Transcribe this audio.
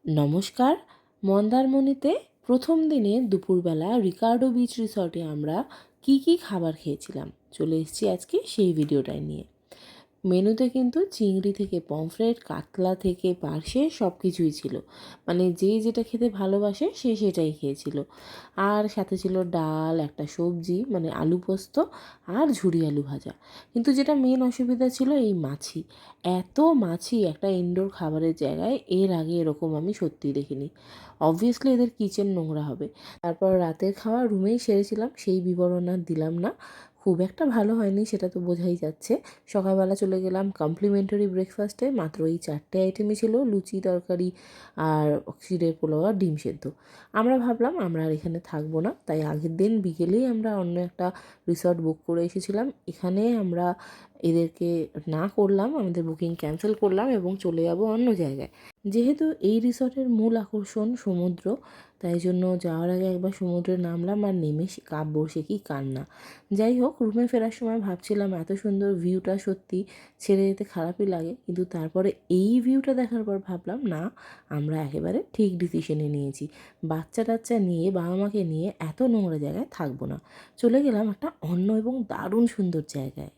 নমস্কার। মন্দারমণিতে প্রথম দিনে দুপুরবেলা রিকার্ডো বিচ রিসর্টে আমরা কি খাবার খেয়েছিলাম চলে এসেছি আজকে সেই ভিডিওটাই নিয়ে। মেনুতে কিন্তু চিংড়ি থেকে পমফ্রেট, কাতলা থেকে পার্শে সব কিছুই ছিল। মানে যে যেটা খেতে ভালোবাসে সে সেটাই খেয়েছিল। আর সাথে ছিল ডাল, একটা সবজি মানে আলু পোস্ত আর ঝুরি আলু ভাজা। কিন্তু যেটা মেন অসুবিধা ছিল এই মাছি। এত মাছি একটা ইনডোর খাবারের জায়গায় এর আগে এরকম আমি সত্যিই দেখিনি। অবভিয়াসলি এদের কিচেন নোংরা হবে। তারপর রাতের খাওয়া রুমেই সেরেছিলাম, সেই বিবরণ আর দিলাম না। খুব একটা ভালো হয়নি সেটা তো বোঝাই যাচ্ছে। সকালবেলা চলে গেলাম কমপ্লিমেন্টারি ব্রেকফাস্টে, মাত্র এই 4টে আইটেমই ছিল, লুচি তরকারি আর ক্ষীরের পোলাও আর ডিম সেদ্ধ। আমরা ভাবলাম আমরা আর এখানে থাকবো না, তাই আগের দিন বিকেলেই আমরা অন্য একটা রিসর্ট বুক করে এসেছিলাম। এখানে আমরা এদেরকে না করলাম, আমাদের বুকিং ক্যান্সেল করলাম এবং চলে যাব অন্য জায়গায়। যেহেতু এই রিসর্টের মূল আকর্ষণ সমুদ্র, তাই জন্য যাওয়ার আগে একবার সমুদ্রে নামলাম আর নেমে কাব্য সে কি কান্না। যাই হোক, রুমে ফেরার সময় ভাবছিলাম এত সুন্দর ভিউটা সত্যি ছেড়ে যেতে খারাপই লাগে, কিন্তু তারপরে এই ভিউটা দেখার পর ভাবলাম না, আমরা একেবারে ঠিক ডিসিশনে নিয়েছি। বাচ্চা টাচ্চা নিয়ে, বাবা মাকে নিয়ে এত নোংরা জায়গায় থাকবো না। চলে গেলাম একটা অন্য এবং দারুণ সুন্দর জায়গায়।